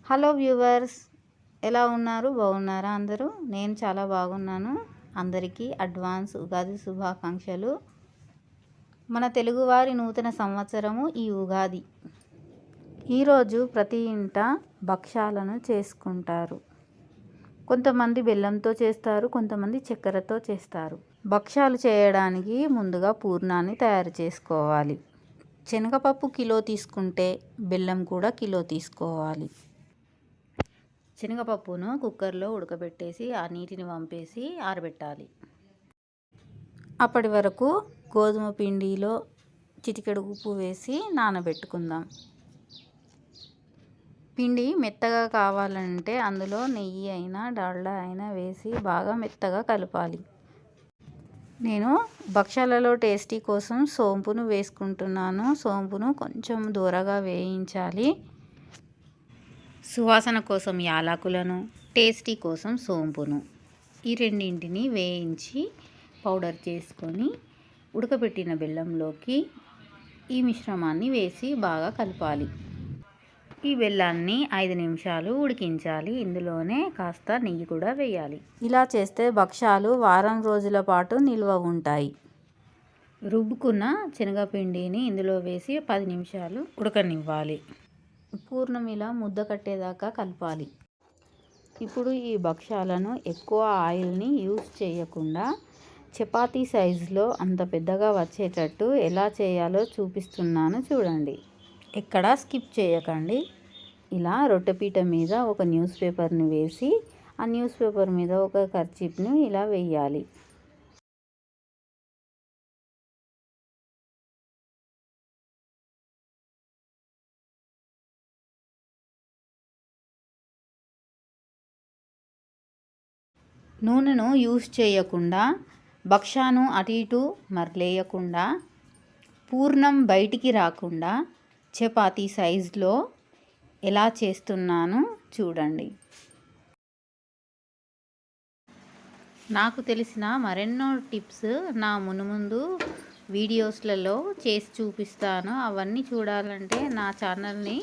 Hello viewers, ఎలా ఉన్నారు? బాగున్నారా అందరూ? నేను చాలా బాగున్నాను. అందరికీ అడ్వాన్స్ ఉగాది శుభాకాంక్షలు. మన తెలుగువారి నూతన సంవత్సరము ఈ ఉగాది. ఈరోజు ప్రతి ఇంట భక్షాలను చేసుకుంటారు. కొంతమంది బెల్లంతో చేస్తారు, కొంతమంది చక్కెరతో చేస్తారు. భక్షాలు చేయడానికి ముందుగా పూర్ణాన్ని తయారు చేసుకోవాలి. శనగపప్పు కిలో తీసుకుంటే బెల్లం కూడా కిలో తీసుకోవాలి. శనగపప్పును కుక్కర్లో ఉడకబెట్టేసి ఆ నీటిని వంపేసి ఆరబెట్టాలి. అప్పటి వరకు గోధుమ పిండిలో చిటికెడు ఉప్పు వేసి నానబెట్టుకుందాం. పిండి మెత్తగా కావాలంటే అందులో నెయ్యి అయినా డాల్డా అయినా వేసి బాగా మెత్తగా కలపాలి. నేను భక్షాలలో టేస్టీ కోసం సోంపును వేసుకుంటున్నాను. సోంపును కొంచెం దూరగా వేయించాలి. సువాసన కోసం యాలకులను, టేస్టీ కోసం సోంపును, ఈ రెండింటిని వేయించి పౌడర్ చేసుకొని ఉడకబెట్టిన బెల్లంలోకి ఈ మిశ్రమాన్ని వేసి బాగా కలపాలి. ఈ బెల్లాన్ని 5 నిమిషాలు ఉడికించాలి. ఇందులోనే కాస్త నెయ్యి కూడా వేయాలి. ఇలా చేస్తే భక్షాలు వారం రోజుల పాటు నిల్వ ఉంటాయి. రుబ్బుకున్న శనగపిండిని ఇందులో వేసి 10 నిమిషాలు ఉడకనివ్వాలి. పూర్ణం ఇలా ముద్ద కట్టేదాకా కలపాలి. ఇప్పుడు ఈ భక్షాలను ఎక్కువ ఆయిల్ని యూజ్ చేయకుండా చపాతీ సైజులో అంత పెద్దగా వచ్చేటట్టు ఎలా చేయాలో చూపిస్తున్నాను చూడండి. ఎక్కడ స్కిప్ చేయకండి. ఇలా రొట్టెపీట మీద ఒక న్యూస్ పేపర్ని వేసి ఆ న్యూస్ పేపర్ మీద ఒక కర్చీప్ని ఇలా వేయాలి. నూనెను యూజ్ చేయకుండా భక్షాను అటు ఇటు మరలేయకుండా పూర్ణం బయటికి రాకుండా చపాతీ సైజులో ఎలా చేస్తున్నాను చూడండి. నాకు తెలిసిన మరెన్నో టిప్స్ నా మునుముందు వీడియోస్లలో చేసి చూపిస్తాను. అవన్నీ చూడాలంటే నా ఛానల్ని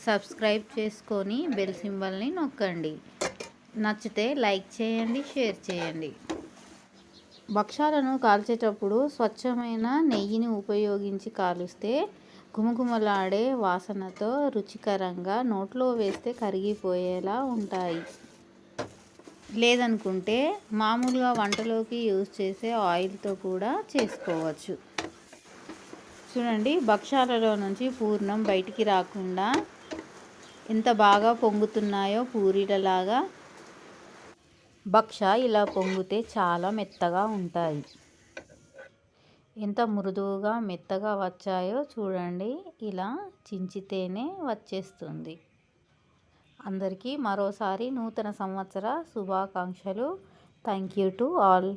సబ్స్క్రైబ్ చేసుకొని బెల్ సింబల్ని నొక్కండి. నచ్చితే లైక్ చేయండి, షేర్ చేయండి. భక్షాలను కాల్చేటప్పుడు స్వచ్ఛమైన నెయ్యిని ఉపయోగించి కాలుస్తే గుమగుమలాడే వాసనతో రుచికరంగా నోట్లో వేస్తే కరిగిపోయేలా ఉంటాయి. లేదనుకుంటే మామూలుగా వంటలోకి యూజ్ చేసే ఆయిల్తో కూడా చేసుకోవచ్చు. చూడండి, భక్షాలలో నుంచి పూర్ణం బయటికి రాకుండా ఎంత బాగా పొంగుతున్నాయో పూరీలలాగా. భక్ష ఇలా పొంగితే చాలా మెత్తగా ఉంటాయి. ఎంత మృదువుగా మెత్తగా వచ్చాయో చూడండి. ఇలా చించితేనే వచ్చేస్తుంది. అందరికీ మరోసారి నూతన సంవత్సర శుభాకాంక్షలు. Thank you to all.